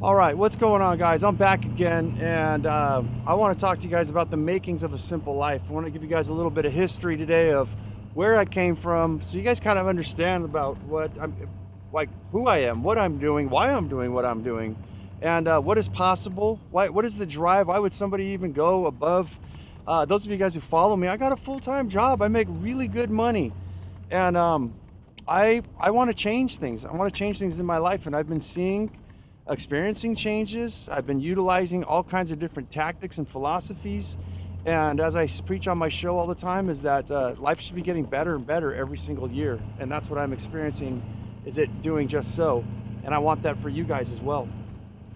All right, what's going on, guys? I'm back again, and I want to talk to you guys about the makings of a simple life. I want to give you guys a little bit of history today of where I came from, so you guys kind of understand about what I'm like, who I am, what I'm doing, why I'm doing what I'm doing, and what is possible. What is the drive? Why would somebody even go above? Those of you guys who follow me, I got a full-time job. I make really good money, and I want to change things. I want to change things in my life, and I've been experiencing changes. I've been utilizing all kinds of different tactics and philosophies, and as I preach on my show all the time, is that life should be getting better and better every single year, and that's what I'm experiencing, is it doing just so. And I want that for you guys as well.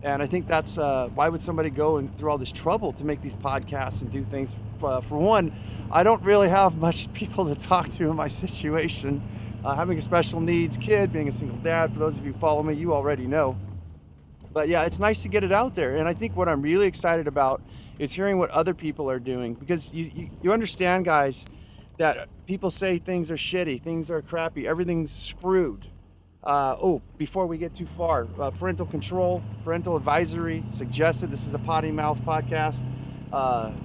And I think that's why would somebody go and through all this trouble to make these podcasts and do things? For one, I don't really have much people to talk to in my situation. Having a special needs kid, being a single dad, for those of you who follow me, you already know. But yeah, it's nice to get it out there. And I think what I'm really excited about is hearing what other people are doing, because you understand, guys, that people say things are shitty, things are crappy, everything's screwed. Before we get too far, parental control, parental advisory suggested. This is a potty mouth podcast.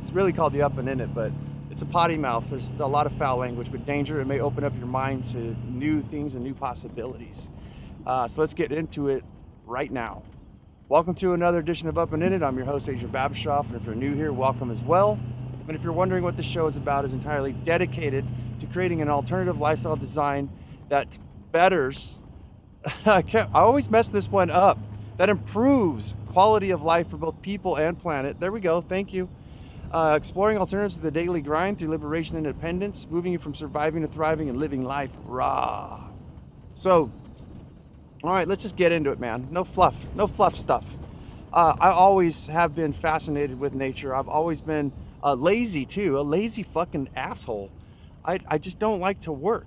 It's really called the Up and In It, but it's a potty mouth. There's a lot of foul language, but danger. It may open up your mind to new things and new possibilities. So let's get into it right now. Welcome to another edition of Up and In It. I'm your host, Adrian Babashoff, and if you're new here, welcome as well. And if you're wondering what this show is about, it's entirely dedicated to creating an alternative lifestyle design that betters, I always mess this one up, that improves quality of life for both people and planet. There we go, thank you. Exploring alternatives to the daily grind through liberation and independence, moving you from surviving to thriving and living life raw. So, all right, let's just get into it, man. No fluff stuff. I always have been fascinated with nature. I've always been lazy too, a lazy fucking asshole. I just don't like to work.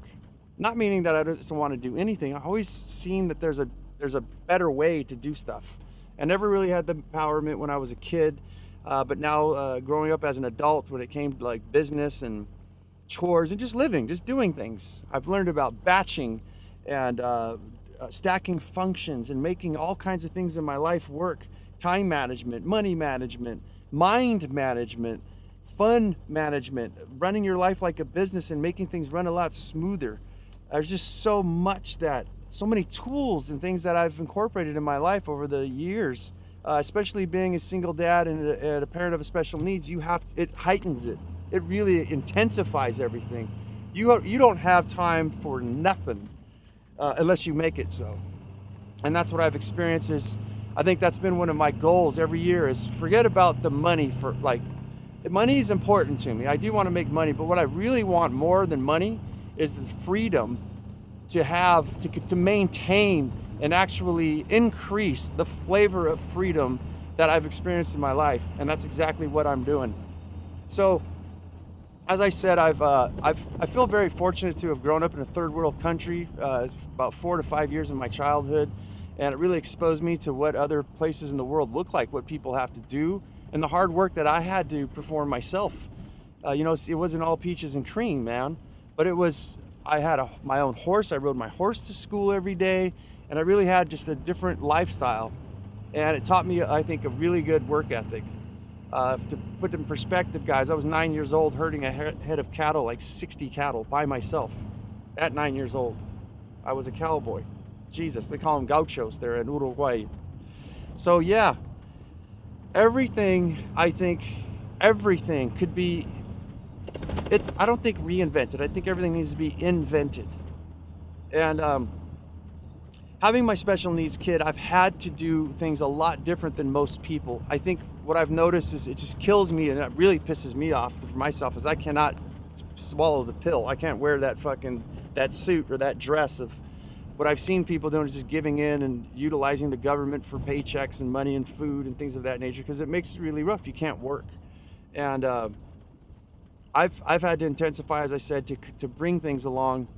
Not meaning that I just don't want to do anything. I've always seen that there's a better way to do stuff. I never really had the empowerment when I was a kid, but now growing up as an adult, when it came to like business and chores and just living, just doing things, I've learned about batching and stacking functions and making all kinds of things in my life work. Time management, money management, mind management, fun management, running your life like a business and making things run a lot smoother. There's just so many tools and things that I've incorporated in my life over the years, especially being a single dad and a parent of a special needs. It heightens it. It really intensifies everything. You don't have time for nothing unless you make it so. And that's what I've experienced. I think that's been one of my goals every year, is forget about the money. Money is important to me. I do want to make money, but what I really want more than money is the freedom to maintain and actually increase the flavor of freedom that I've experienced in my life. And that's exactly what I'm doing. So, as I said, I feel very fortunate to have grown up in a third world country, about 4 to 5 years of my childhood, and it really exposed me to what other places in the world look like, what people have to do, and the hard work that I had to perform myself. It wasn't all peaches and cream, man, but I had my own horse. I rode my horse to school every day, and I really had just a different lifestyle, and it taught me, I think, a really good work ethic. To put it in perspective, guys, I was 9 years old herding a head of cattle, like 60 cattle, by myself. At 9 years old, I was a cowboy. Jesus, they call them gauchos there in Uruguay. So yeah, everything could be, I don't think reinvented. I think everything needs to be invented. And having my special needs kid, I've had to do things a lot different than most people. I think what I've noticed is it just kills me, and it really pisses me off for myself, is I cannot swallow the pill. I can't wear that suit or that dress of what I've seen people doing, is just giving in and utilizing the government for paychecks and money and food and things of that nature, because it makes it really rough. You can't work. And I've had to intensify, as I said, to bring things along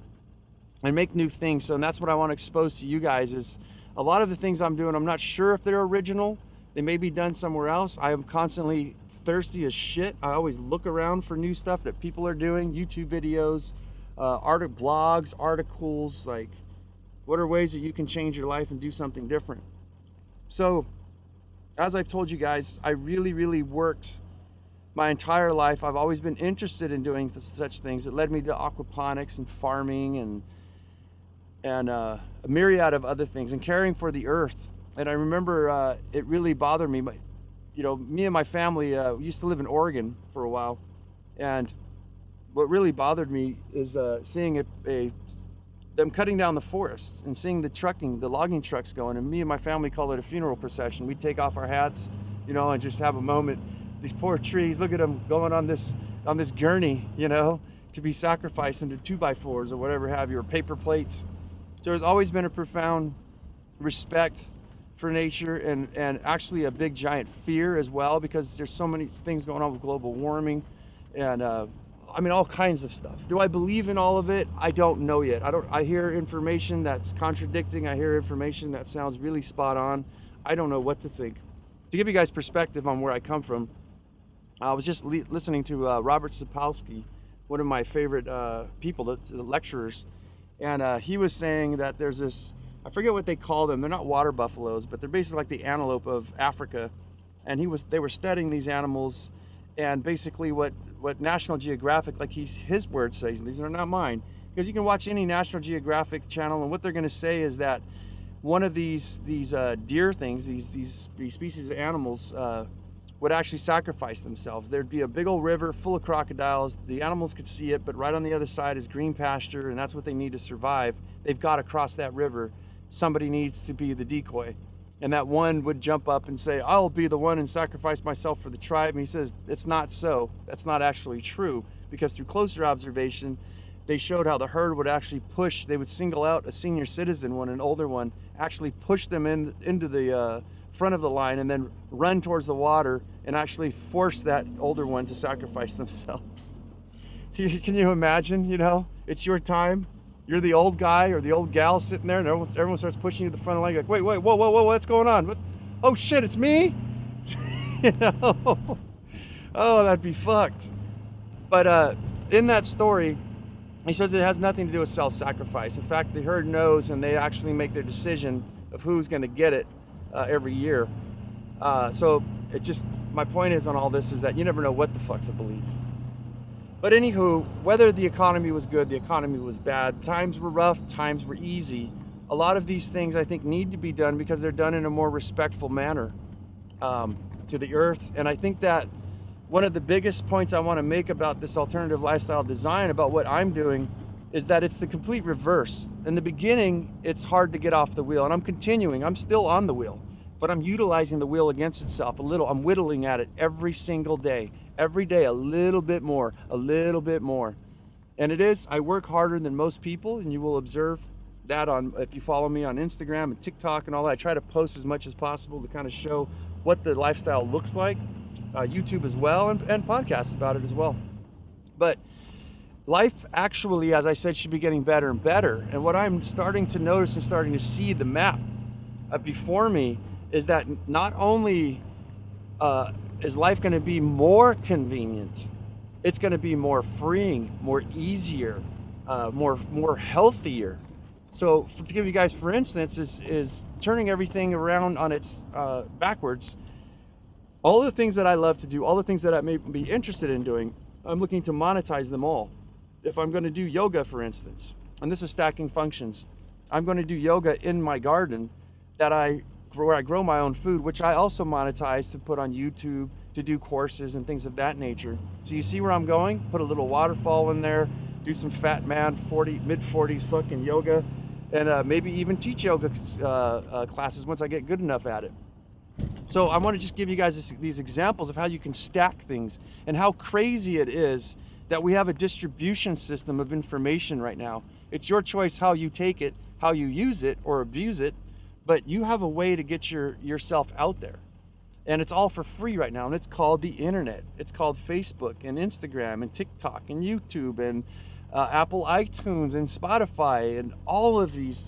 and make new things. So, and that's what I want to expose to you guys, is a lot of the things I'm doing, I'm not sure if they're original. They may be done somewhere else. I am constantly thirsty as shit. I always look around for new stuff that people are doing, YouTube videos, blogs, articles, like what are ways that you can change your life and do something different. So as I've told you guys, I really worked my entire life. I've always been interested in doing such things. It led me to aquaponics and farming and a myriad of other things, and caring for the earth. And I remember it really bothered me. You know, me and my family used to live in Oregon for a while, and what really bothered me is seeing them cutting down the forest and seeing the logging trucks going. And me and my family call it a funeral procession. We'd take off our hats, you know, and just have a moment. These poor trees, look at them going on this gurney, you know, to be sacrificed into 2x4s or whatever have you, or paper plates. There's always been a profound respect for nature, and actually a big giant fear as well, because there's so many things going on with global warming and I mean, all kinds of stuff. Do I believe in all of it? I don't know yet. I hear information that's contradicting. I hear information that sounds really spot on. I don't know what to think. To give you guys perspective on where I come from, I was just listening to Robert Sapolsky, one of my favorite people, the lecturers, and he was saying that there's this, I forget what they call them. They're not water buffaloes, but they're basically like the antelope of Africa. And they were studying these animals, and basically what National Geographic, like his words says, these are not mine, because you can watch any National Geographic channel, and what they're going to say is that one of these deer things, these species of animals, would actually sacrifice themselves. There'd be a big old river full of crocodiles. The animals could see it, but right on the other side is green pasture, and that's what they need to survive. They've got to cross that river. Somebody needs to be the decoy. And that one would jump up and say, I'll be the one and sacrifice myself for the tribe. And he says, it's not so. That's not actually true, because through closer observation, they showed how the herd would actually push. They would single out a senior citizen one, an older one, actually push them into the front of the line, and then run towards the water and actually force that older one to sacrifice themselves. Can you imagine? You know, it's your time. You're the old guy or the old gal sitting there, and everyone starts pushing you to the front of the line. You're like, wait, whoa, what's going on? Oh shit, it's me? You know? Oh, that'd be fucked. But in that story, he says it has nothing to do with self-sacrifice. In fact, the herd knows, and they actually make their decision of who's going to get it every year. So my point is on all this is that you never know what the fuck to believe. But anywho, whether the economy was good, the economy was bad, times were rough, times were easy, a lot of these things I think need to be done because they're done in a more respectful manner to the earth. And I think that one of the biggest points I want to make about this alternative lifestyle design, about what I'm doing, is that it's the complete reverse. In the beginning, it's hard to get off the wheel, and I'm continuing. I'm still on the wheel, but I'm utilizing the wheel against itself a little. I'm whittling at it every single day. Every day, a little bit more, a little bit more. And I work harder than most people, and you will observe that if you follow me on Instagram and TikTok and all that. I try to post as much as possible to kind of show what the lifestyle looks like. YouTube as well, and podcasts about it as well. But life actually, as I said, should be getting better and better. And what I'm starting to notice and starting to see the map before me is that not only is life going to be more convenient, it's going to be more freeing, more easier, more healthier. So to give you guys, for instance, is turning everything around on its backwards. All the things that I love to do, all the things that I may be interested in doing, I'm looking to monetize them all. If I'm going to do yoga, for instance, and this is stacking functions, I'm going to do yoga in my garden where I grow my own food, which I also monetize to put on YouTube, to do courses and things of that nature. So you see where I'm going? Put a little waterfall in there, do some fat man mid-40s fucking yoga, and maybe even teach yoga classes once I get good enough at it. So I want to just give you guys these examples of how you can stack things, and how crazy it is that we have a distribution system of information right now. It's your choice how you take it, how you use it or abuse it, but you have a way to get yourself out there. And it's all for free right now, and it's called the internet. It's called Facebook and Instagram and TikTok and YouTube and Apple iTunes and Spotify, and all of these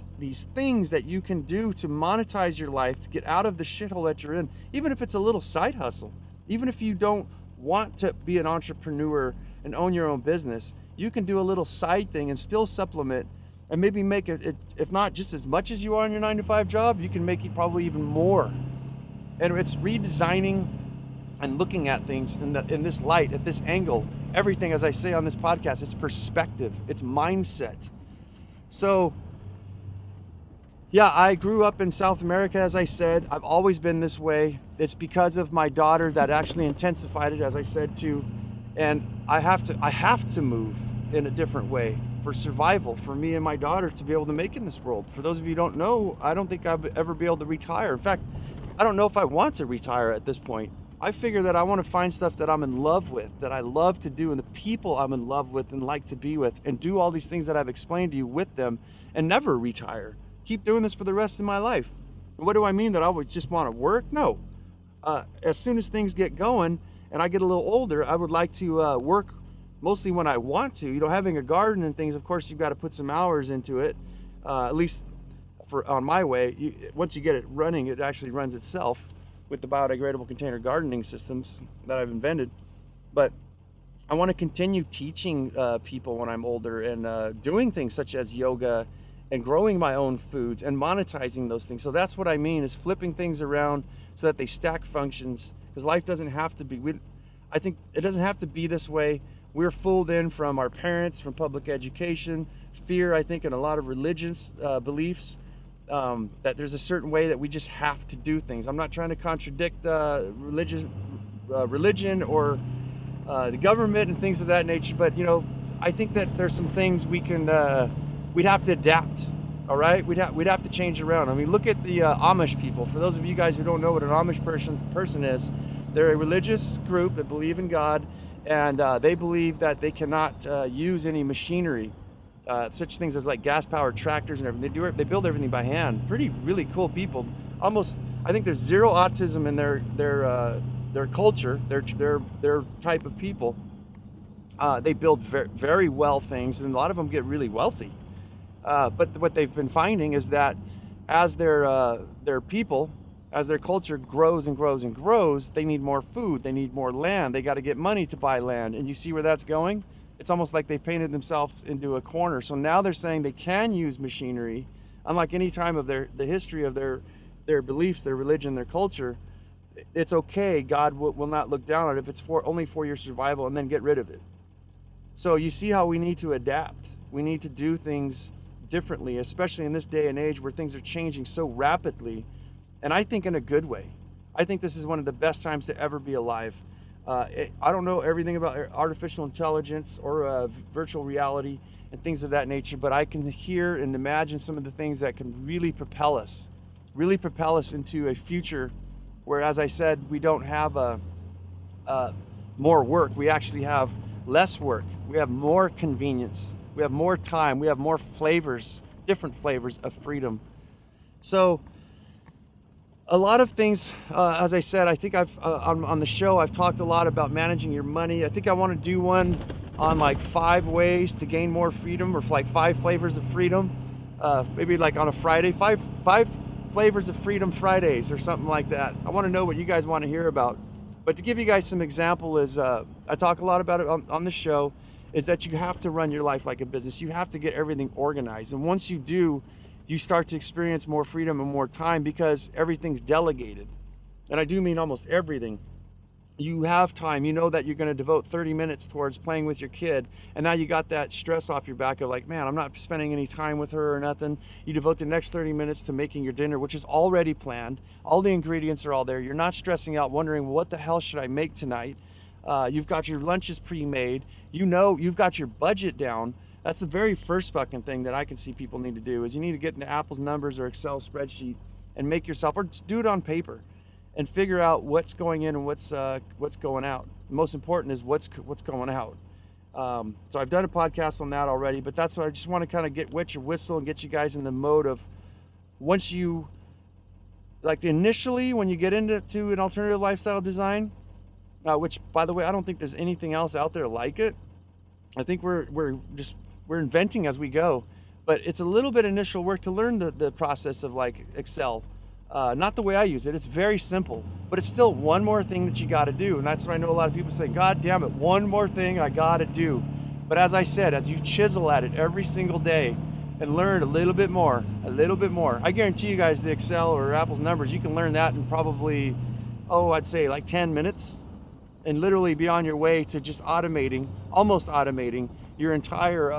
things that you can do to monetize your life, to get out of the shithole that you're in, even if it's a little side hustle. Even if you don't want to be an entrepreneur and own your own business, you can do a little side thing and still supplement, and maybe make it, if not just as much as you are in your 9-to-5 job, you can make it probably even more. And it's redesigning and looking at things in this light, at this angle. Everything, as I say on this podcast, it's perspective, it's mindset. So yeah, I grew up in South America, as I said. I've always been this way. It's because of my daughter that actually intensified it, as I said too. And I have to move in a different way for survival, for me and my daughter to be able to make it in this world. For those of you who don't know, I don't think I'll ever be able to retire. In fact, I don't know if I want to retire at this point. I figure that I want to find stuff that I'm in love with, that I love to do, and the people I'm in love with and like to be with, and do all these things that I've explained to you with them, and never retire. Keep doing this for the rest of my life. And what do I mean that I always just want to work? No. As soon as things get going and I get a little older, I would like to work mostly when I want to. You know, having a garden and things, of course, you've got to put some hours into it. At least on my way. Once you get it running, it actually runs itself with the biodegradable container gardening systems that I've invented. But I want to continue teaching people when I'm older, and doing things such as yoga, and growing my own foods and monetizing those things. So that's what I mean, is flipping things around so that they stack functions, because life doesn't have to be, I think it doesn't have to be this way. We're fooled in from our parents, from public education, fear, I think, and a lot of religious beliefs, that there's a certain way that we just have to do things. I'm not trying to contradict religion or the government and things of that nature, but you know, I think that there's some things we can, we'd have to adapt. All right, we'd have to change around. I mean, look at the Amish people. For those of you guys who don't know what an Amish person is, they're a religious group that believe in God, and they believe that they cannot use any machinery, such things as like gas-powered tractors and everything. They build everything by hand. Really cool people. Almost, I think there's zero autism in their culture, their type of people. They build very well things, and a lot of them get really wealthy. But what they've been finding is that as their people, as their culture grows and grows and grows, they need more food, they need more land, they got to get money to buy land. And you see where that's going? It's almost like they've painted themselves into a corner. So now they're saying they can use machinery, unlike any time of the history of their beliefs, their religion, their culture. It's okay. God will not look down on it if it's only for your survival, and then get rid of it. So you see how we need to adapt. We need to do things differently, especially in this day and age where things are changing so rapidly, and I think in a good way. I think this is one of the best times to ever be alive. I don't know everything about artificial intelligence or virtual reality and things of that nature, but I can hear and imagine some of the things that can really propel us into a future where, as I said, we don't have more work. We actually have less work. We have more convenience. We have more time. We have more flavors, different flavors of freedom. So a lot of things, as I said, I think on the show, I've talked a lot about managing your money. I think I want to do one on like 5 ways to gain more freedom, or like 5 flavors of freedom. Maybe like on a Friday, five flavors of freedom Fridays or something like that. I want to know what you guys want to hear about. But to give you guys some example is, I talk a lot about it on the show, is that you have to run your life like a business. You have to get everything organized. And once you do, you start to experience more freedom and more time, because everything's delegated. And I do mean almost everything. You have time. You know that you're going to devote 30 minutes towards playing with your kid, and now you got that stress off your back of like, man, I'm not spending any time with her or nothing. You devote the next 30 minutes to making your dinner, which is already planned. All the ingredients are all there. You're not stressing out wondering, well, what the hell should I make tonight? You've got your lunches pre-made. You know, you've got your budget down. That's the very first fucking thing that I can see people need to do, is you need to get into Apple's numbers or Excel spreadsheet and make yourself, or just do it on paper and figure out what's going in and what's going out. The most important is what's going out. So I've done a podcast on that already, but that's what I just want to kind of wet your whistle and get you guys in the mode of, once you, like initially when you get into an alternative lifestyle design, which by the way, I don't think there's anything else out there like it. I think we're inventing as we go, but it's a little bit initial work to learn the process of like Excel. Not the way I use it. It's very simple, but it's still one more thing that you got to do. And that's what I know a lot of people say, God damn it, one more thing I got to do. But as I said, as you chisel at it every single day and learn a little bit more, I guarantee you guys the Excel or Apple's numbers, you can learn that in probably oh, I'd say like 10 minutes, and literally be on your way to just automating, almost automating your entire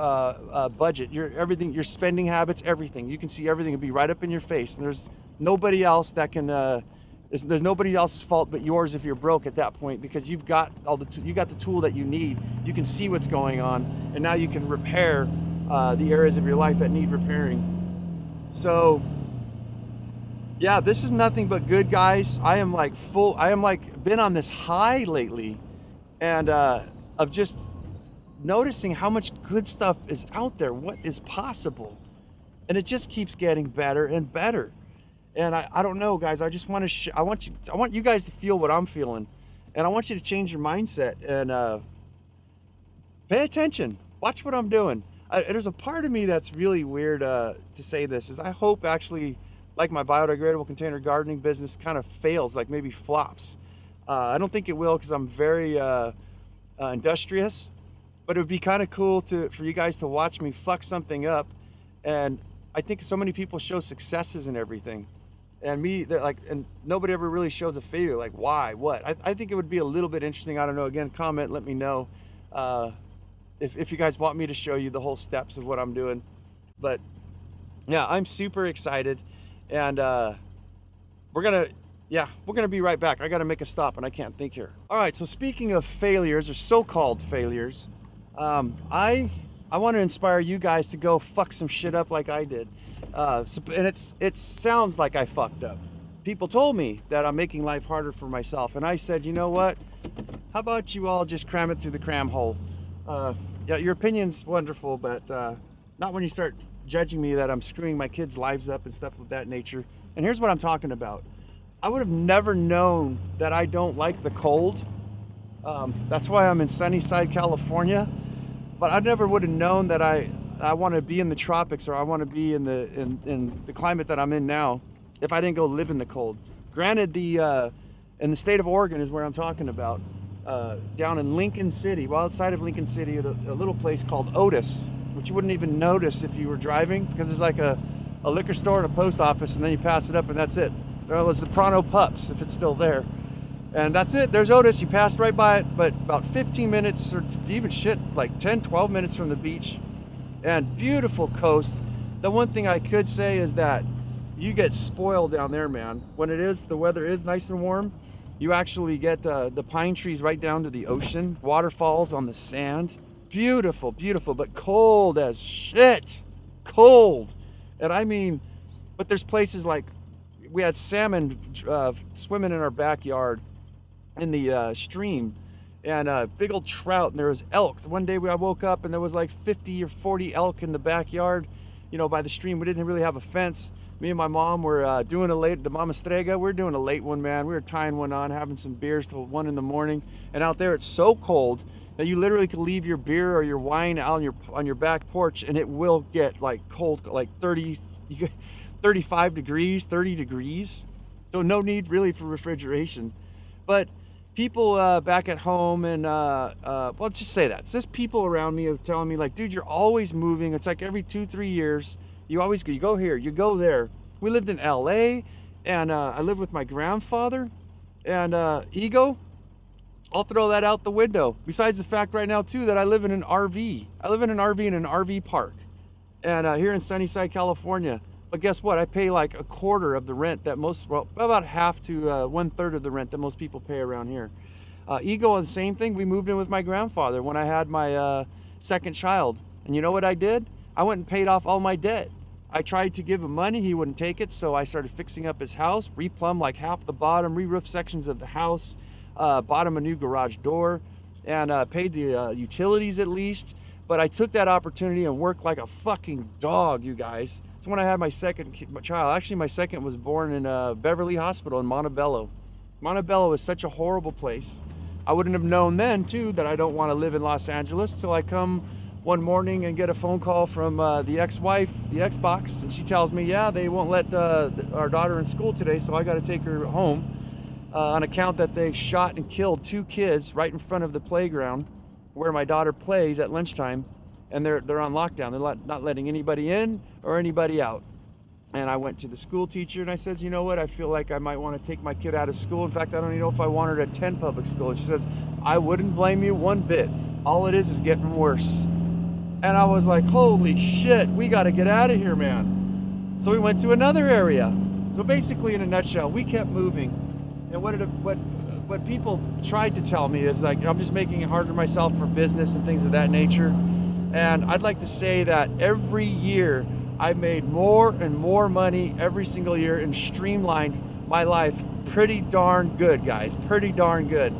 budget, your everything, your spending habits, everything. You can see everything will be right up in your face, and there's nobody else that can. There's nobody else's fault but yours if you're broke at that point, because you've got you got the tool that you need. You can see what's going on, and now you can repair the areas of your life that need repairing. So yeah, this is nothing but good, guys. I am like been on this high lately, and of just noticing how much good stuff is out there, what is possible, and it just keeps getting better and better. And I don't know, guys, I just want to I want you guys to feel what I'm feeling, and I want you to change your mindset and pay attention, watch what I'm doing. There's a part of me that's really weird to say this, is I hope actually, like my biodegradable container gardening business kind of fails, like maybe flops. I don't think it will, because I'm very industrious, but it would be kind of cool for you guys to watch me fuck something up. And I think so many people show successes and everything, and they're like, and nobody ever really shows a failure. Like, why, what? I think it would be a little bit interesting. I don't know, again, comment, let me know if you guys want me to show you the whole steps of what I'm doing. But yeah, I'm super excited. And we're gonna be right back. I gotta make a stop and I can't think here. All right, so speaking of failures, or so-called failures, I want to inspire you guys to go fuck some shit up like I did. And it sounds like I fucked up. People told me that I'm making life harder for myself, and I said, you know what? How about you all just cram it through the cram hole? Yeah, your opinion's wonderful, but not when you start judging me that I'm screwing my kids' lives up and stuff of that nature. And here's what I'm talking about. I would have never known that I don't like the cold. That's why I'm in Sunnyside, California. But I never would have known that I want to be in the tropics, or I want to be in the climate that I'm in now, if I didn't go live in the cold. Granted, in the state of Oregon is where I'm talking about. Down in Lincoln City, well, outside of Lincoln City, at a little place called Otis, which you wouldn't even notice if you were driving, because there's like a liquor store and a post office, and then you pass it up and that's it. There was the Pronto Pups, if it's still there. And that's it, there's Otis, you passed right by it, but about 15 minutes, or even shit, like 10, 12 minutes from the beach, and beautiful coast. The one thing I could say is that you get spoiled down there, man. When the weather is nice and warm, you actually get the pine trees right down to the ocean, waterfalls on the sand. Beautiful, beautiful, but cold as shit. Cold. And I mean, but there's places like, we had salmon swimming in our backyard in the stream, and big old trout, and there was elk. One day I woke up and there was like 50 or 40 elk in the backyard, you know, by the stream. We didn't really have a fence. Me and my mom were doing the Mama Strega. We were doing a late one, man. We were tying one on, having some beers till 1 in the morning. And out there, it's so cold that you literally could leave your beer or your wine out on your back porch, and it will get like cold, like 35 degrees, 30 degrees. So no need really for refrigeration. But people back at home, and well, let's just say that. It's just people around me of telling me, like, dude, you're always moving. It's like every 2-3 years. You go here, you go there. We lived in LA, and I lived with my grandfather, and ego, I'll throw that out the window. Besides the fact right now too that I live in an RV. I live in an RV in an RV park, and here in Sunnyside, California. But guess what? I pay like a quarter of the rent that about half to 1/3 of the rent that most people pay around here. Ego, the same thing. We moved in with my grandfather when I had my second child, and you know what I did? I went and paid off all my debt. I tried to give him money, he wouldn't take it, so I started fixing up his house, replumbed like half the bottom, re-roofed sections of the house, bought him a new garage door, and paid the utilities at least. But I took that opportunity and worked like a fucking dog, you guys. It's when I had my second child. Actually, my second was born in Beverly Hospital in Montebello. Montebello is such a horrible place. I wouldn't have known then, too, that I don't want to live in Los Angeles till I come one morning and get a phone call from the ex-wife, the Xbox, and she tells me, yeah, they won't let our daughter in school today, so I got to take her home on account that they shot and killed 2 kids right in front of the playground where my daughter plays at lunchtime, and they're on lockdown. They're not letting anybody in or anybody out. And I went to the school teacher and I said, you know what, I feel like I might want to take my kid out of school. In fact, I don't even know if I want her to attend public school. And she says, I wouldn't blame you one bit. All it is getting worse. And I was like, holy shit, we got to get out of here, man. So we went to another area. So basically, in a nutshell, we kept moving. And what people tried to tell me is like, I'm just making it harder for myself for business and things of that nature. And I'd like to say that every year, I've made more and more money every single year and streamlined my life pretty darn good, guys, pretty darn good.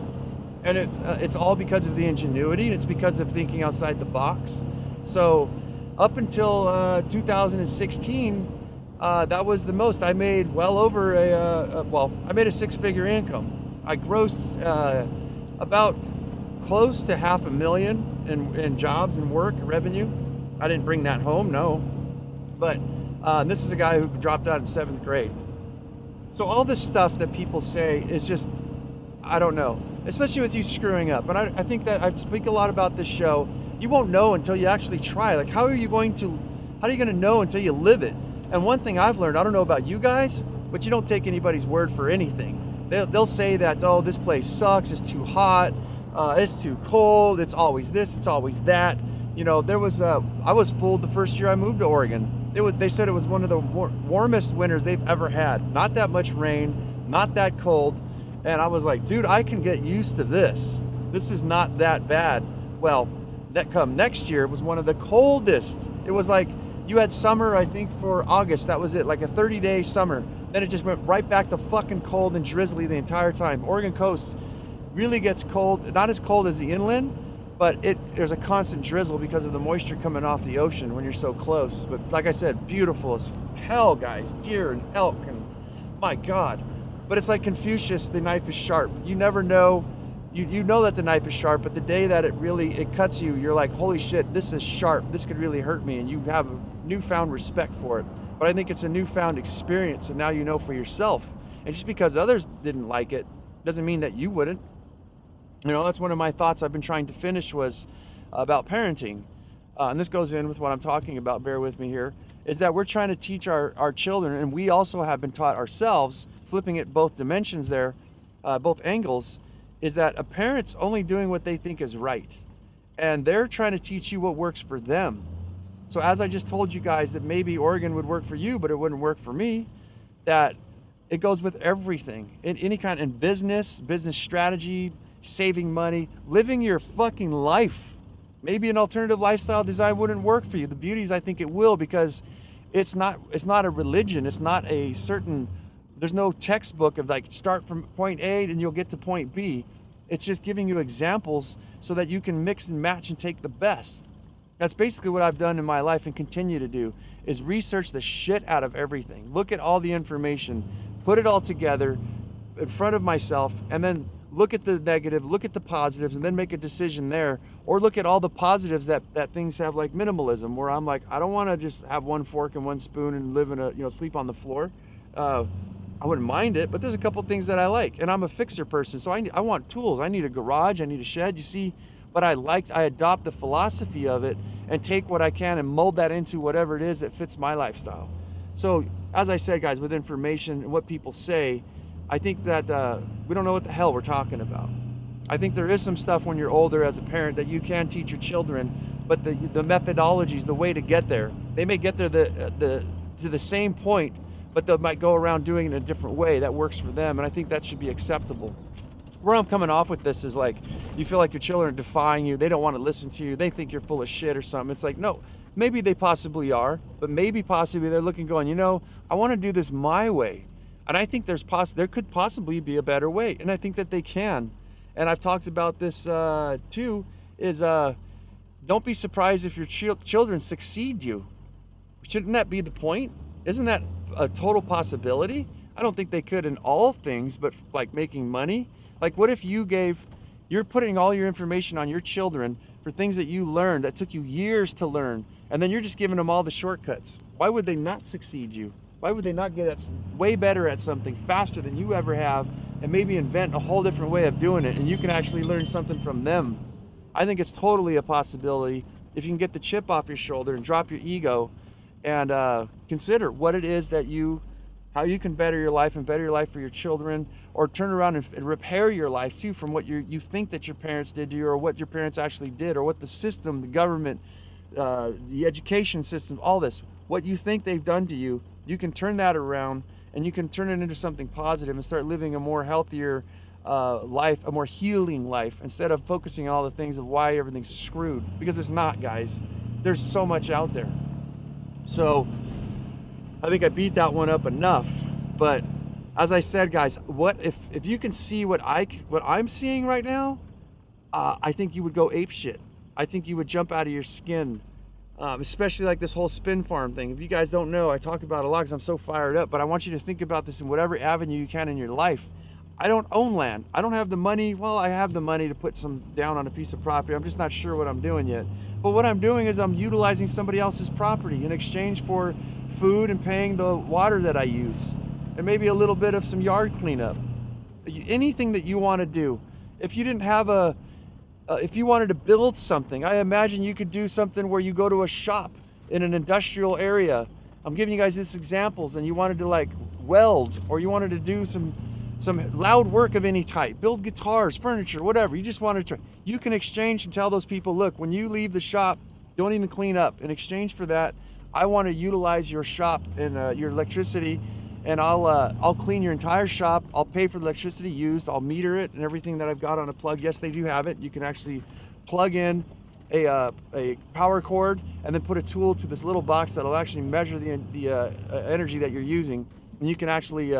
And it's all because of the ingenuity, and it's because of thinking outside the box. So up until 2016, that was the most. I made well over I made a six-figure income. I grossed about close to $500,000 in jobs and work and revenue. I didn't bring that home, no. But this is a guy who dropped out in 7th grade. So all this stuff that people say is just, I don't know, especially with you screwing up. And I think that I speak a lot about this show. You won't know until you actually try. Like, how are you going to know until you live it? And one thing I've learned, I don't know about you guys, but you don't take anybody's word for anything. They'll say that, oh, this place sucks, it's too hot, it's too cold, it's always this, it's always that. You know, I was fooled the first year I moved to Oregon. They said it was one of the warmest winters they've ever had. Not that much rain, not that cold. And I was like, dude, I can get used to this. This is not that bad. Well, that come next year was one of the coldest. It was like you had summer, I think, for August. That was it, like a 30-day summer. Then it just went right back to fucking cold and drizzly the entire time. Oregon coast really gets cold, not as cold as the inland, but there's a constant drizzle because of the moisture coming off the ocean when you're so close. But like I said, beautiful as hell, guys. Deer and elk, and my God. But it's like Confucius, the knife is sharp. You never know, you know that the knife is sharp, but the day that it cuts you, you're like, holy shit, this is sharp. This could really hurt me, and you have a newfound respect for it. But I think it's a newfound experience, and now you know for yourself. And just because others didn't like it, doesn't mean that you wouldn't. You know, that's one of my thoughts I've been trying to finish was about parenting. And this goes in with what I'm talking about, bear with me here, is that we're trying to teach our children, and we also have been taught ourselves, flipping it both dimensions there, both angles, is that a parent's only doing what they think is right. And they're trying to teach you what works for them. So as I just told you guys that maybe Oregon would work for you, but it wouldn't work for me, that it goes with everything. In any kind, in business strategy, saving money, living your fucking life. Maybe an alternative lifestyle design wouldn't work for you. The beauty is I think it will, because it's not a religion. It's not a certain, there's no textbook of like start from point A and you'll get to point B. It's just giving you examples so that you can mix and match and take the best. That's basically what I've done in my life and continue to do, is research the shit out of everything. Look at all the information, put it all together in front of myself, and then look at the negative, look at the positives, and then make a decision there. Or look at all the positives that things have, like minimalism, where I'm like, I don't want to just have one fork and one spoon and live in a, sleep on the floor. I wouldn't mind it, but there's a couple things that I like, and I'm a fixer person, so I want tools. I need a garage, I need a shed, you see. But I adopt the philosophy of it and take what I can and mold that into whatever it is that fits my lifestyle. So as I said, guys, with information and what people say, I think that we don't know what the hell we're talking about. I think there is some stuff when you're older as a parent that you can teach your children, but the methodologies, the way to get there, they may get there to the same point, but they might go around doing it in a different way that works for them, and I think that should be acceptable. Where I'm coming off with this is like, you feel like your children are defying you, they don't want to listen to you, they think you're full of shit or something. It's like, no, maybe they possibly are, but maybe possibly they're looking going, I want to do this my way. And I think there could possibly be a better way, and I think that they can. And I've talked about this too, is don't be surprised if your children succeed you. Shouldn't that be the point? Isn't that a total possibility? I don't think they could in all things, but like making money. Like, what if you're putting all your information on your children for things that you learned that took you years to learn, and then you're just giving them all the shortcuts? Why would they not succeed you? Why would they not get way better at something faster than you ever have, and maybe invent a whole different way of doing it, and you can actually learn something from them? I think it's totally a possibility if you can get the chip off your shoulder and drop your ego and consider what it is that how you can better your life and better your life for your children, or turn around and repair your life too from what you think that your parents did to you, or what your parents actually did, or what the system, the government, the education system, all this, what you think they've done to you. You can turn that around and you can turn it into something positive and start living a more healthier life, a more healing life, instead of focusing on all the things of why everything's screwed, because it's not, guys. There's so much out there. So I think I beat that one up enough. But as I said, guys, what if you can see what I'm seeing right now, I think you would go ape shit. I think you would jump out of your skin, especially like this whole spin farm thing. If you guys don't know, I talk about it a lot because I'm so fired up, but I want you to think about this in whatever avenue you can in your life. I don't own land. I don't have the money. Well, I have the money to put some down on a piece of property. I'm just not sure what I'm doing yet. But what I'm doing is I'm utilizing somebody else's property in exchange for food and paying the water that I use, and maybe a little bit of some yard cleanup. Anything that you want to do. If you didn't have if you wanted to build something, I imagine you could do something where you go to a shop in an industrial area. I'm giving you guys these examples, and you wanted to like weld, or you wanted to do some loud work of any type, build guitars, furniture, whatever. You just wanted to, you can exchange and tell those people, look, when you leave the shop, don't even clean up. In exchange for that, I want to utilize your shop and your electricity, and I'll clean your entire shop. I'll pay for the electricity used. I'll meter it and everything that I've got on a plug. Yes, they do have it. You can actually plug in a power cord and then put a tool to this little box that'll actually measure the energy that you're using, and you can actually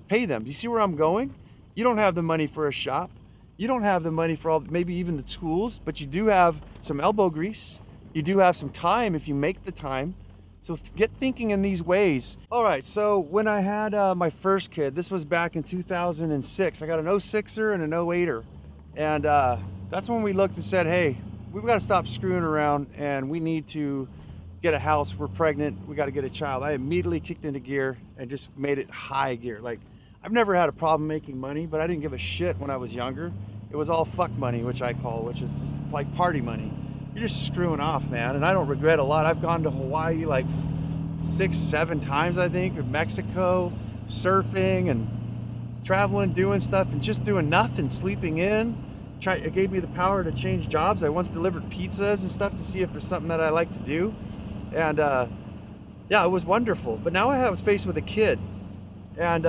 pay them. Do you see where I'm going? You don't have the money for a shop. You don't have the money for maybe even the tools, but you do have some elbow grease. You do have some time if you make the time. So get thinking in these ways. All right, so when I had my first kid, this was back in 2006. I got an 06er and an 08er. And that's when we looked and said, hey, we've got to stop screwing around, and we need to get a house. We're pregnant. We got to get a child. I immediately kicked into gear and just made it high gear. Like, I've never had a problem making money, but I didn't give a shit when I was younger. It was all fuck money, which I call, which is just like party money. You're just screwing off, man. And I don't regret a lot. I've gone to Hawaii like 6, 7 times, I think, or Mexico, surfing and traveling, doing stuff, and just doing nothing, sleeping in. It gave me the power to change jobs. I once delivered pizzas and stuff to see if there's something that I like to do. And yeah, it was wonderful. But now I was faced with a kid, and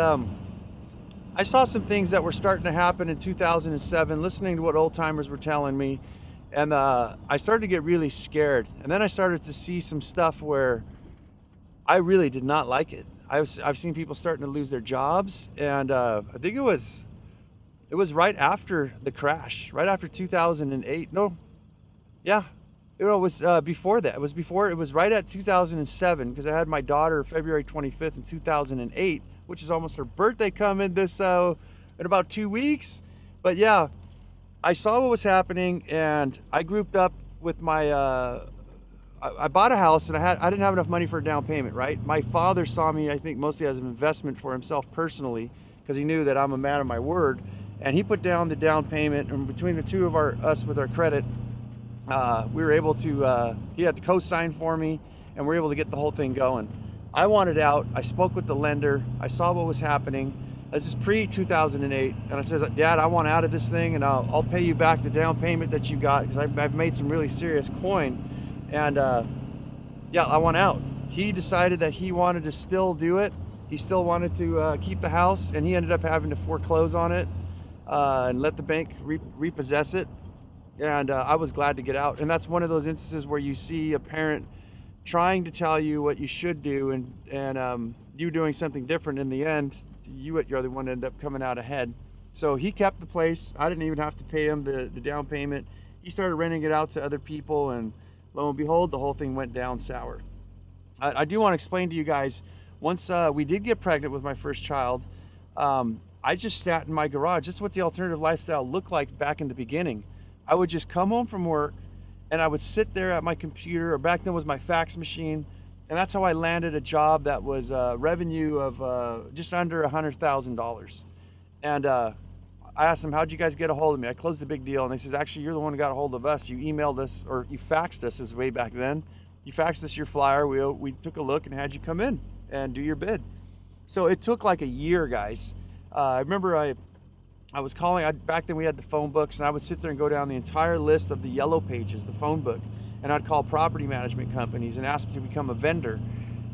I saw some things that were starting to happen in 2007, listening to what old timers were telling me, and I started to get really scared. And then I started to see some stuff where I really did not like it. I've seen people starting to lose their jobs, and I think it was right after the crash, right after 2008. No, yeah, it was before that. It was right at 2007, because I had my daughter February 25th in 2008, which is almost her birthday coming in about 2 weeks. But yeah, I saw what was happening, and I grouped up with my, I bought a house, and I didn't have enough money for a down payment, right? My father saw me, I think, mostly as an investment for himself personally, because he knew that I'm a man of my word. And he put down the down payment, and between the two of us with our credit, we were able to, he had to co-sign for me, and we were able to get the whole thing going. I wanted out. I spoke with the lender. I saw what was happening. This is pre-2008, and I said, Dad, I want out of this thing, and I'll pay you back the down payment that you got, because I've made some really serious coin. And yeah, I want out. He decided that he wanted to still do it. He still wanted to keep the house, and he ended up having to foreclose on it and let the bank repossess it. And I was glad to get out. And that's one of those instances where you see a parent trying to tell you what you should do, and you doing something different. In the end, you're the one that ended up coming out ahead. So he kept the place. I didn't even have to pay him the down payment. He started renting it out to other people, and lo and behold, the whole thing went down sour. I do want to explain to you guys, once we did get pregnant with my first child, I just sat in my garage. That's what the alternative lifestyle looked like back in the beginning. I would just come home from work, and I would sit there at my computer, or back then was my fax machine, and that's how I landed a job that was revenue of just under $100,000. And I asked them, how'd you guys get a hold of me? I closed the big deal, and they says, actually, you're the one who got a hold of us. You emailed us, or you faxed us. It was way back then. You faxed us your flyer. We took a look and had you come in and do your bid. So it took like a year, guys. I remember I was calling, back then we had the phone books, and I would sit there and go down the entire list of the yellow pages, the phone book, and I'd call property management companies and ask them to become a vendor.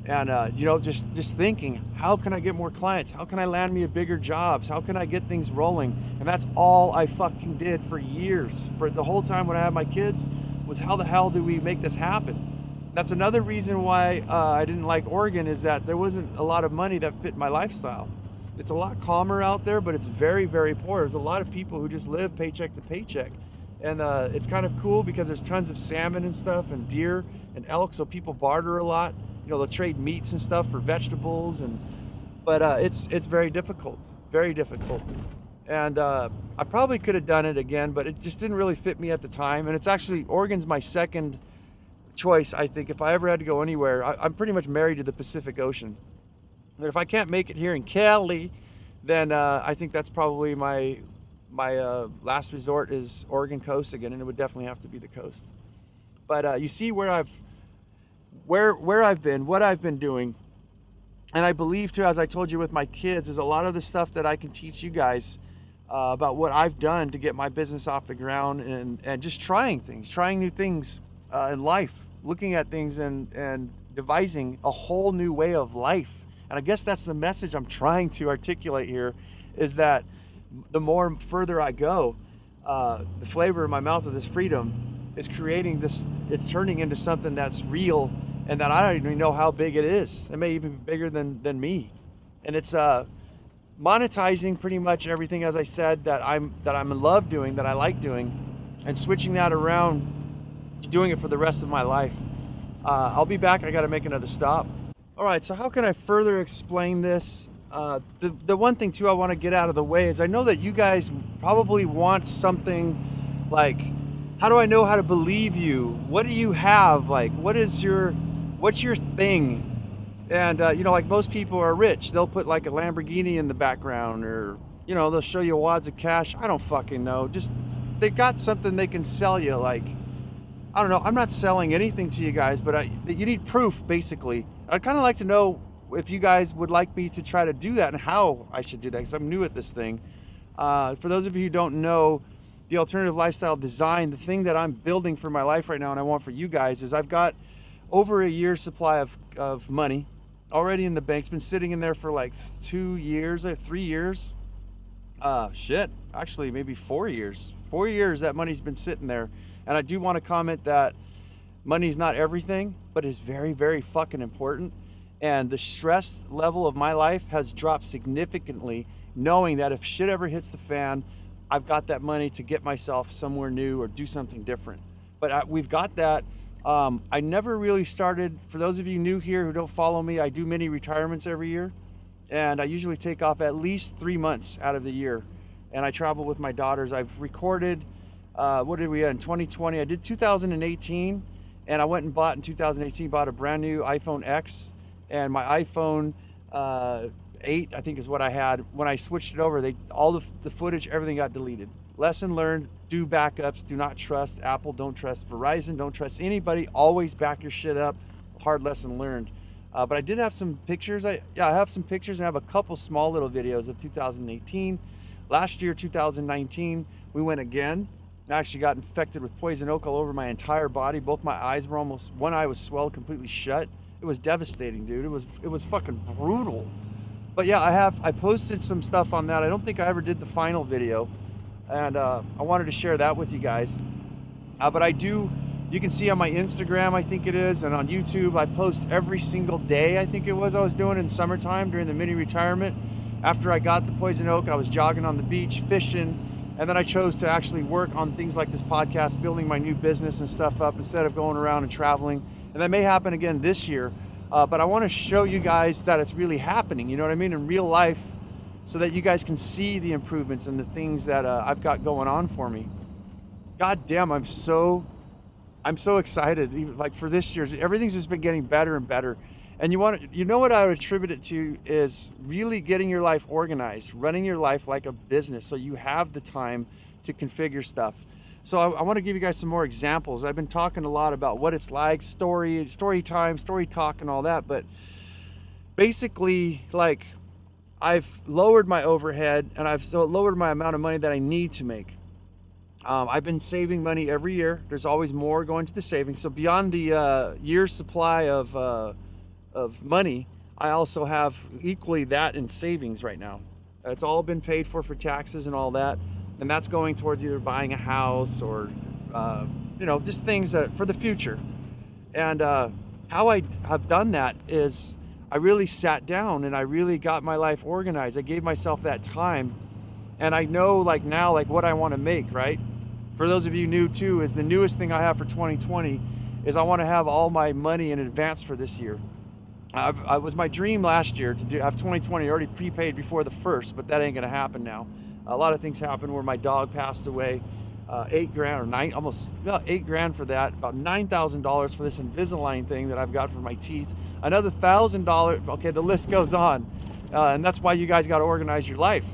And you know, just thinking, how can I get more clients? How can I land me a bigger jobs? How can I get things rolling? And that's all I fucking did for years. For the whole time when I had my kids, was how the hell do we make this happen? That's another reason why I didn't like Oregon, is that there wasn't a lot of money that fit my lifestyle. It's a lot calmer out there, but it's very, very poor. There's a lot of people who just live paycheck to paycheck. And it's kind of cool because there's tons of salmon and stuff, and deer and elk, so people barter a lot. You know, they'll trade meats and stuff for vegetables, but it's very difficult, very difficult. And I probably could have done it again, but it just didn't really fit me at the time. And it's actually, Oregon's my second choice, I think. If I ever had to go anywhere, I'm pretty much married to the Pacific Ocean. But if I can't make it here in Cali, then I think that's probably my last resort is Oregon coast again, and it would definitely have to be the coast. But you see where I've been, what I've been doing. And I believe too, as I told you with my kids, is a lot of the stuff that I can teach you guys about what I've done to get my business off the ground, and just trying new things in life, looking at things and devising a whole new way of life. And I guess that's the message I'm trying to articulate here, is that the more further I go, the flavor in my mouth of this freedom is creating this, it's turning into something that's real, and that I don't even know how big it is. It may even be bigger than me. And it's monetizing pretty much everything, as I said, that I'm in love doing, that I like doing, and switching that around to doing it for the rest of my life. I'll be back. I got to make another stop. All right, so how can I further explain this? The one thing too I want to get out of the way is, I know that you guys probably want something like, how do I know how to believe you? What do you have? Like, what's your thing? And you know, like most people are rich, they'll put like a Lamborghini in the background, or you know, they'll show you wads of cash. I don't fucking know. Just, they got something they can sell you. Like, I don't know. I'm not selling anything to you guys, but you need proof, basically. I'd kind of like to know if you guys would like me to try to do that, and how I should do that, because I'm new at this thing. For those of you who don't know, the alternative lifestyle design, the thing that I'm building for my life right now, and I want for you guys, is I've got over a year's supply of money already in the bank. It's been sitting in there for like 2 years, 3 years. Shit, actually maybe 4 years. 4 years that money's been sitting there. And I do want to comment that money's not everything, but it's very, very fucking important. And the stress level of my life has dropped significantly, knowing that if shit ever hits the fan, I've got that money to get myself somewhere new or do something different. But we've got that. I never really started, for those of you new here who don't follow me, I do mini retirements every year. And I usually take off at least 3 months out of the year. And I travel with my daughters. I've recorded, what did we have in 2020? I did 2018, and I went and bought in 2018, bought a brand new iPhone X, and my iPhone 8, I think is what I had. When I switched it over, all the footage, everything got deleted. Lesson learned, do backups, do not trust Apple, don't trust Verizon, don't trust anybody, always back your shit up. Hard lesson learned. But I did have some pictures. I have some pictures, and I have a couple small little videos of 2018. Last year, 2019, we went again. I actually got infected with poison oak all over my entire body. Both my eyes were almost, one eye was swelled completely shut. It was devastating, dude. It was fucking brutal. But yeah, I posted some stuff on that. I don't think I ever did the final video, and I wanted to share that with you guys. But I do, you can see on my Instagram, I think it is, and on YouTube, I post every single day. I think it was, I was doing in summertime during the mini retirement. After I got the poison oak, I was jogging on the beach, fishing, and then I chose to actually work on things like this podcast, building my new business and stuff up instead of going around and traveling. And that may happen again this year. But I want to show you guys that it's really happening, you know what I mean, in real life, so that you guys can see the improvements and the things that I've got going on for me. God damn, I'm so excited. Even like for this year, everything's just been getting better and better. And you know what I would attribute it to is really getting your life organized, running your life like a business, so you have the time to configure stuff. So I want to give you guys some more examples. I've been talking a lot about what it's like, story time, story talk and all that, but basically, like, I've lowered my overhead and I've lowered my amount of money that I need to make. I've been saving money every year. There's always more going to the savings. So beyond the year's supply of money, I also have equally that in savings right now. It's all been paid for taxes and all that. And that's going towards either buying a house or, you know, just things that for the future. And how I have done that is I really sat down and I really got my life organized. I gave myself that time. And I know, like, now, like, what I want to make, right? For those of you new too, is the newest thing I have for 2020 is I want to have all my money in advance for this year. It was my dream last year to have 2020 already prepaid before the 1st, but that ain't gonna happen now. A lot of things happened where my dog passed away. $8 grand or nine, almost $8 grand for that. About $9,000 for this Invisalign thing that I've got for my teeth. Another $1,000. Okay, the list goes on, and that's why you guys got to organize your life.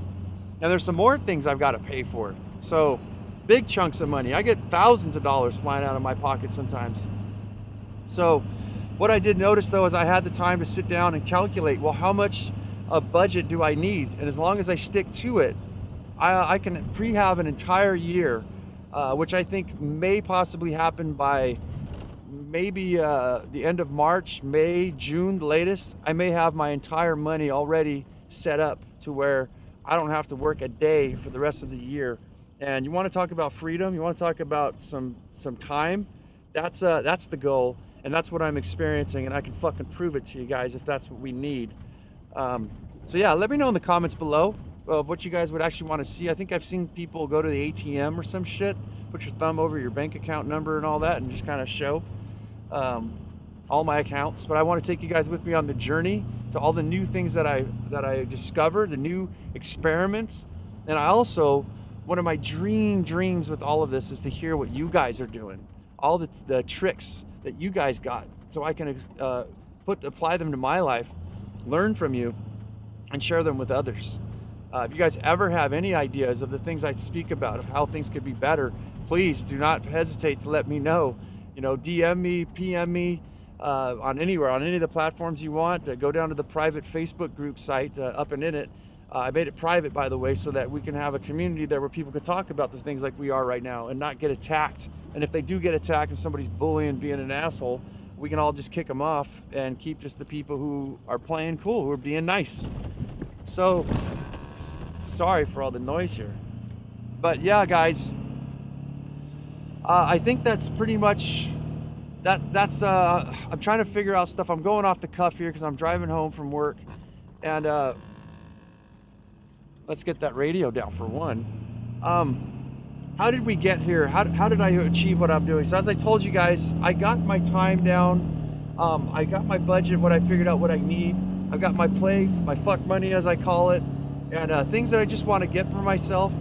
And there's some more things I've got to pay for. So big chunks of money. I get thousands of dollars flying out of my pocket sometimes. So what I did notice though is I had the time to sit down and calculate, well, how much a budget do I need? And as long as I stick to it, I can pre-have an entire year, which I think may possibly happen by maybe the end of March, May, June, the latest. I may have my entire money already set up to where I don't have to work a day for the rest of the year. And you want to talk about freedom, you want to talk about some time, that's the goal, and that's what I'm experiencing, and I can fucking prove it to you guys if that's what we need. So yeah, let me know in the comments below of what you guys would actually want to see. I think I've seen people go to the ATM or some shit, put your thumb over your bank account number and all that, and just kind of show all my accounts. But I want to take you guys with me on the journey to all the new things that I discovered, the new experiments. And I also, one of my dreams with all of this is to hear what you guys are doing, all the tricks that you guys got, so I can apply them to my life, learn from you, and share them with others. If you guys ever have any ideas of the things I speak about, of how things could be better, please do not hesitate to let me know. You know, DM me, PM me on any of the platforms you want. Go down to the private Facebook group site, up and in it. I made it private, by the way, so that we can have a community there where people can talk about the things like we are right now and not get attacked. And if they do get attacked and somebody's bullying, being an asshole, we can all just kick them off and keep just the people who are playing cool, who are being nice. So, sorry for all the noise here. But yeah, guys, I think that's pretty much, that's I'm trying to figure out stuff. I'm going off the cuff here because I'm driving home from work. And let's get that radio down for one. How did we get here? How did I achieve what I'm doing? So as I told you guys, I got my time down. I got my budget, what I figured out what I need. I've got my play, my fuck money as I call it, and things that I just want to get for myself.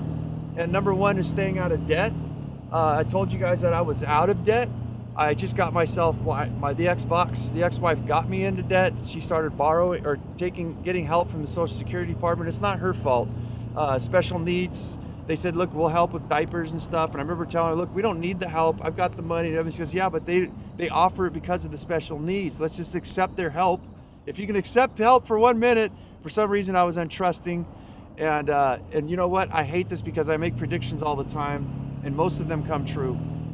And number one is staying out of debt. I told you guys that I was out of debt. I just got myself the Xbox. The ex-wife got me into debt. She started borrowing or getting help from the Social Security Department. It's not her fault. Special needs. They said, look, we'll help with diapers and stuff. And I remember telling her, look, we don't need the help. I've got the money. And everything. She goes, yeah, but they offer it because of the special needs. Let's just accept their help. If you can accept help for 1 minute, for some reason I was untrusting. And you know what? I hate this because I make predictions all the time, and most of them come true.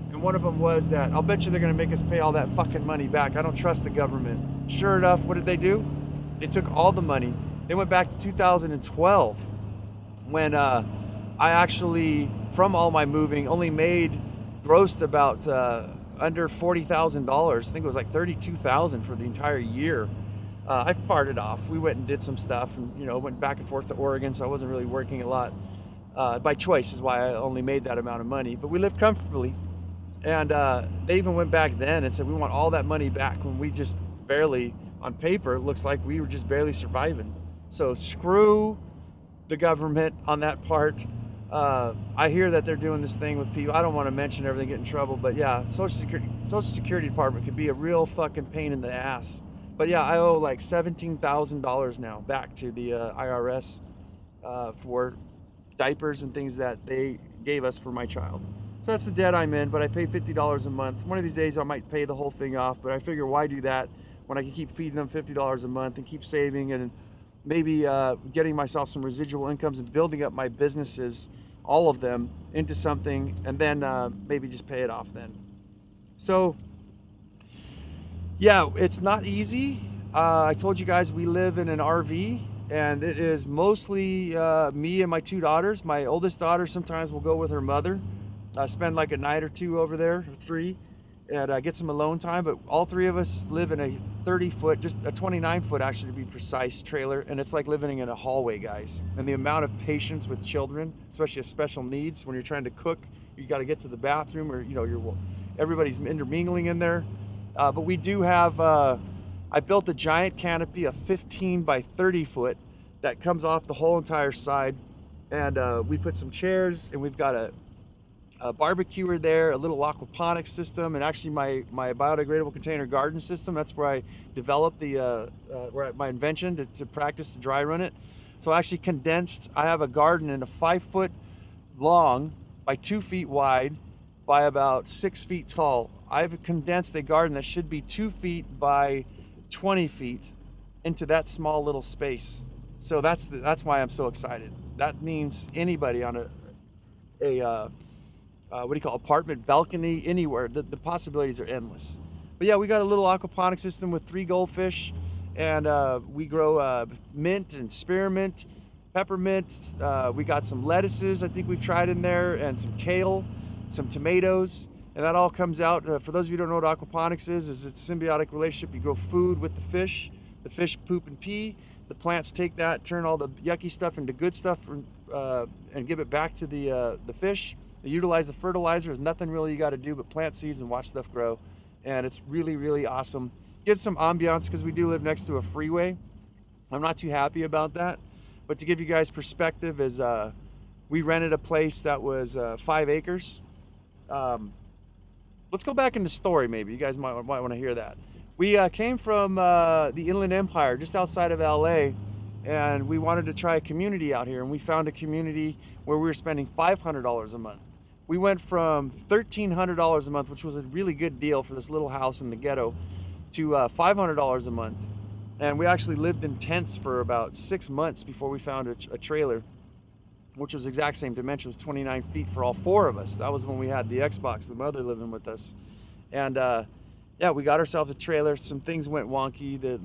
And one of them was that I'll bet you they're going to make us pay all that fucking money back. I don't trust the government. Sure enough, what did they do? They took all the money. They went back to 2012 when I actually, from all my moving, only grossed about under $40,000. I think it was like $32,000 for the entire year. I farted off. We went and did some stuff, and you know, went back and forth to Oregon, so I wasn't really working a lot. By choice is why I only made that amount of money, but we lived comfortably. And they even went back then and said we want all that money back, when we just barely, on paper, it looks like we were just barely surviving. So screw the government on that part. I hear that they're doing this thing with people. I don't want to mention everything, get in trouble, but yeah, Social Security Department could be a real fucking pain in the ass. But yeah, I owe like $17,000 now back to the IRS for diapers and things that they gave us for my child. So that's the debt I'm in, but I pay $50 a month. One of these days I might pay the whole thing off, but I figure why do that when I can keep feeding them $50 a month and keep saving and maybe getting myself some residual incomes and building up my businesses, all of them, into something, and then maybe just pay it off then. So yeah, it's not easy. I told you guys we live in an RV, and it is mostly me and my two daughters. My oldest daughter sometimes will go with her mother, spend like a night or two over there, or 3, and get some alone time. But all 3 of us live in a 30-foot, just a 29-foot actually to be precise, trailer, and it's like living in a hallway, guys. And the amount of patience with children, especially with special needs, when you're trying to cook, you got to get to the bathroom, or everybody's intermingling in there. But we do have, I built a giant canopy, a 15 by 30 foot that comes off the whole entire side, and we put some chairs, and we've got a barbecuer there, a little aquaponics system, and actually my biodegradable container garden system. That's where I developed my invention to practice to dry run it. So I actually condensed, I have a garden in a 5 foot long by 2 feet wide by about 6 feet tall. I've condensed a garden that should be 2 feet by 20 feet into that small little space. So that's why I'm so excited. That means anybody on a what do you call, apartment, balcony, anywhere, the possibilities are endless. But yeah, we got a little aquaponic system with 3 goldfish, and we grow mint and spearmint, peppermint. We got some lettuces I think we've tried in there, and some kale, some tomatoes, and that all comes out. For those of you who don't know what aquaponics is it's a symbiotic relationship. You grow food with the fish poop and pee, the plants take that, turn all the yucky stuff into good stuff, and give it back to the fish. They utilize the fertilizer. There's nothing really you got to do but plant seeds and watch stuff grow, and it's really, really awesome. Gives some ambiance because we do live next to a freeway. I'm not too happy about that, but to give you guys perspective, is we rented a place that was 5 acres. Let's go back in the story. Maybe you guys might want to hear that. We came from the Inland Empire, just outside of LA, and we wanted to try a community out here, and we found a community where we were spending $500 a month. We went from $1,300 a month, which was a really good deal for this little house in the ghetto, to $500 a month. And we actually lived in tents for about 6 months before we found a trailer, which was exact same dimension. It was 29 feet for all 4 of us. That was when we had the Xbox, the mother living with us. And yeah, we got ourselves a trailer. Some things went wonky. The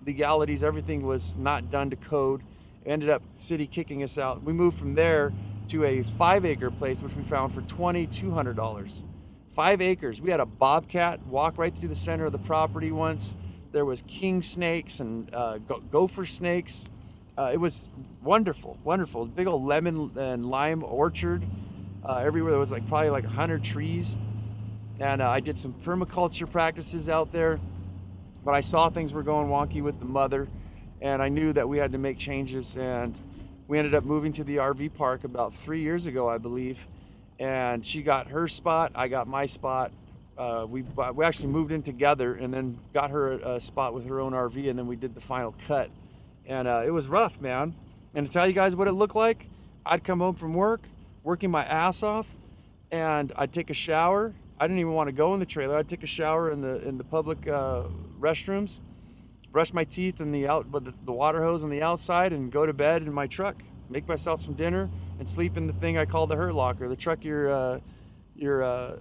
legalities, everything was not done to code. Ended up city kicking us out. We moved from there to a 5 acre place, which we found for $2,200. 5 acres. We had a bobcat walk right through the center of the property once. There was king snakes and gopher snakes. It was wonderful, wonderful. Big old lemon and lime orchard everywhere. There was probably 100 trees. And I did some permaculture practices out there, but I saw things were going wonky with the mother, and I knew that we had to make changes, and we ended up moving to the RV park about 3 years ago, I believe, and she got her spot, I got my spot. We actually moved in together and then got her a spot with her own RV, and then we did the final cut. And it was rough, man. And to tell you guys what it looked like, I'd come home from work, working my ass off, and I'd take a shower. I didn't even want to go in the trailer. I'd take a shower in the public restrooms, brush my teeth in the water hose on the outside, and go to bed in my truck, make myself some dinner, and sleep in the thing I call the Hurt Locker, the truck you're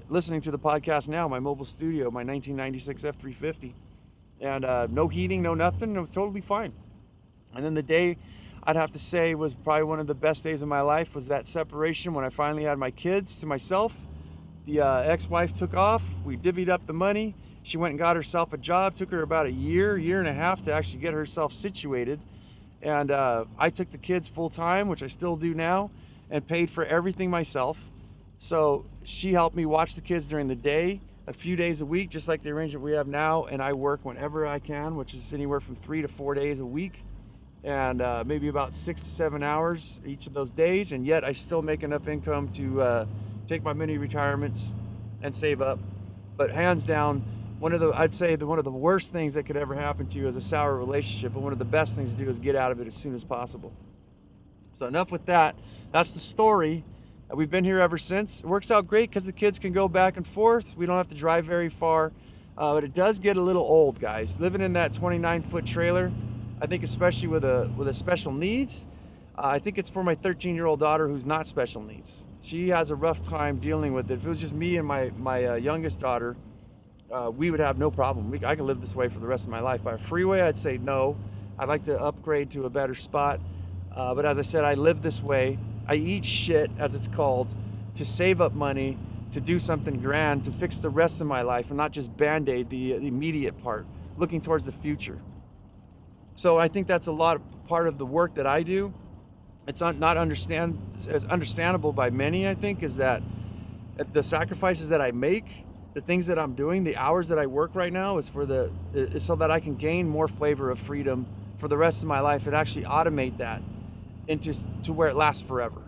listening to the podcast now, my mobile studio, my 1996 F350. And no heating, no nothing. It was totally fine. And then the day I'd have to say was probably one of the best days of my life was that separation when I finally had my kids to myself. The ex-wife took off. We divvied up the money. She went and got herself a job. Took her about a year and a half to actually get herself situated. And I took the kids full time, which I still do now, and paid for everything myself. So she helped me watch the kids during the day, a few days a week, just like the arrangement we have now. And I work whenever I can, which is anywhere from 3 to 4 days a week, and maybe about 6 to 7 hours each of those days. And yet I still make enough income to take my mini retirements and save up. But hands down, I'd say one of the worst things that could ever happen to you is a sour relationship, but one of the best things to do is get out of it as soon as possible. So enough with that. That's the story. We've been here ever since. It works out great because the kids can go back and forth. We don't have to drive very far, but it does get a little old, guys. Living in that 29-foot trailer, I think especially with a special needs, I think it's for my 13-year-old daughter who's not special needs. She has a rough time dealing with it. If it was just me and my youngest daughter, we would have no problem. I could live this way for the rest of my life. By a freeway, I'd say no. I'd like to upgrade to a better spot. But as I said, I live this way. I eat shit, as it's called, to save up money, to do something grand, to fix the rest of my life and not just band-aid the immediate part, looking towards the future. So I think that's part of the work that I do. It's not understandable by many, I think, is that the sacrifices that I make, the things that I'm doing, the hours that I work right now is so that I can gain more flavor of freedom for the rest of my life and actually automate that to where it lasts forever.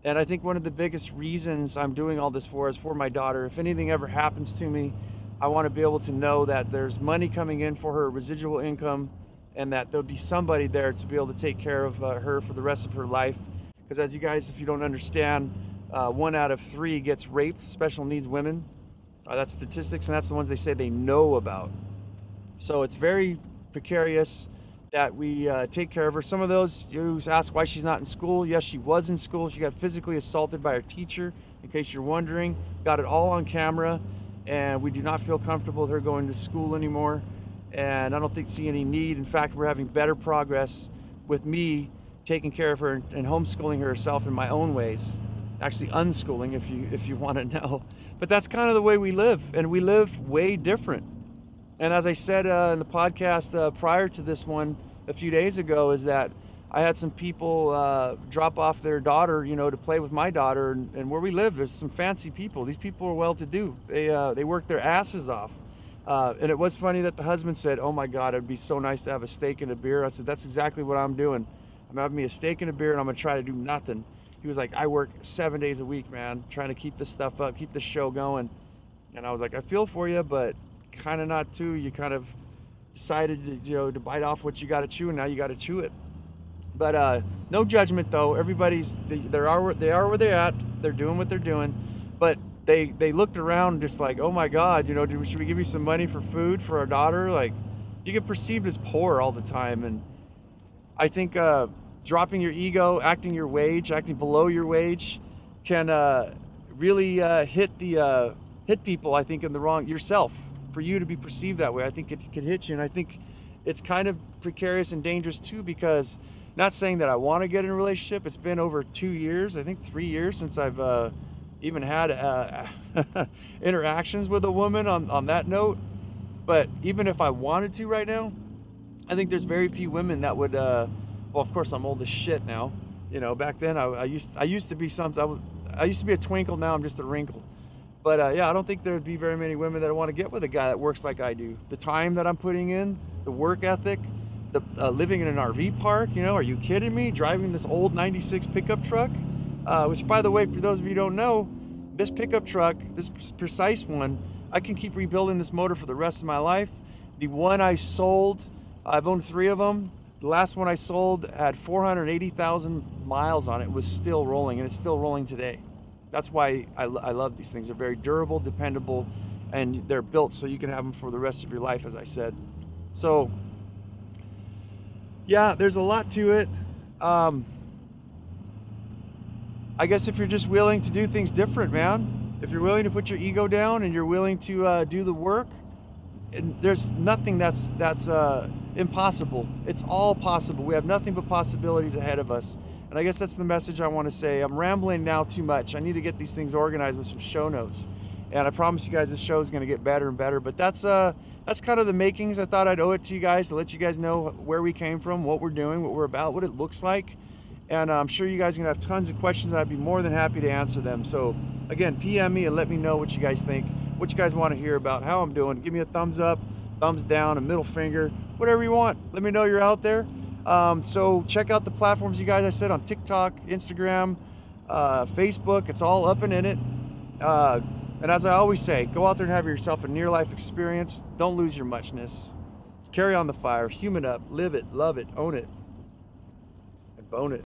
And I think one of the biggest reasons I'm doing all this is for my daughter. If anything ever happens to me, I want to be able to know that there's money coming in for her residual income and that there'll be somebody there to be able to take care of her for the rest of her life. Because as you guys, if you don't understand, 1 out of 3 gets raped, special needs women. That's statistics, and that's the ones they say they know about. So it's very precarious that we take care of her. Some of those, you ask why she's not in school. Yes, she was in school. She got physically assaulted by her teacher, in case you're wondering. Got it all on camera, and we do not feel comfortable with her going to school anymore. And I don't see any need. In fact, we're having better progress with me taking care of her and homeschooling herself in my own ways. Actually unschooling, if you want to know. But that's kind of the way we live, and we live way different. And as I said in the podcast prior to this one a few days ago, is that I had some people drop off their daughter, to play with my daughter, and where we live, there's some fancy people. These people are well-to-do. They work their asses off. And it was funny that the husband said, "Oh my God, it'd be so nice to have a steak and a beer." I said, "That's exactly what I'm doing. I'm having me a steak and a beer, and I'm gonna try to do nothing." He was like, "I work 7 days a week, man, trying to keep this stuff up, keep the show going." And I was like, "I feel for you, but kind of not too." You kind of decided to bite off what you got to chew, and now you got to chew it. But no judgment though. Everybody's they are where they're at. They're doing what they're doing. But they looked around just like, "Oh my God, should we give you some money for food for our daughter?" Like, you get perceived as poor all the time, and I think dropping your ego, acting your wage, acting below your wage, can really hit people. I think in the wrong yourself. For you to be perceived that way, I think it could hit you, and I think it's kind of precarious and dangerous too. Because, not saying that I want to get in a relationship. It's been over 2 years, I think 3 years, since I've even had interactions with a woman on that note. But even if I wanted to right now, I think there's very few women that would well, of course I'm old as shit now. Back then I used to be something. I used to be a twinkle. Now I'm just a wrinkle. But yeah, I don't think there would be very many women that want to get with a guy that works like I do. The time that I'm putting in, the work ethic, the living in an RV park, are you kidding me? Driving this old 96 pickup truck, which, by the way, for those of you who don't know, this pickup truck, this precise one, I can keep rebuilding this motor for the rest of my life. The one I sold, I've owned 3 of them. The last one I sold had 480,000 miles on it. It was still rolling, and it's still rolling today. That's why I love these things. They're very durable, dependable, and they're built so you can have them for the rest of your life, as I said. So, yeah, there's a lot to it. I guess if you're just willing to do things different, man, if you're willing to put your ego down and you're willing to do the work, and there's nothing that's impossible. It's all possible. We have nothing but possibilities ahead of us. And I guess that's the message I want to say. I'm rambling now too much. I need to get these things organized with some show notes. And I promise you guys this show is going to get better and better. But that's kind of the makings. I thought I'd owe it to you guys to let you guys know where we came from, what we're doing, what we're about, what it looks like. And I'm sure you guys are going to have tons of questions, and I'd be more than happy to answer them. So, again, PM me and let me know what you guys think, what you guys want to hear about, how I'm doing. Give me a thumbs up, thumbs down, a middle finger, whatever you want. Let me know you're out there. So check out the platforms, you guys, I said, on TikTok, Instagram, Facebook. It's all up and in it. And as I always say, go out there and have yourself a near-life experience. Don't lose your muchness. Carry on the fire. Human up. Live it. Love it. Own it. And bone it.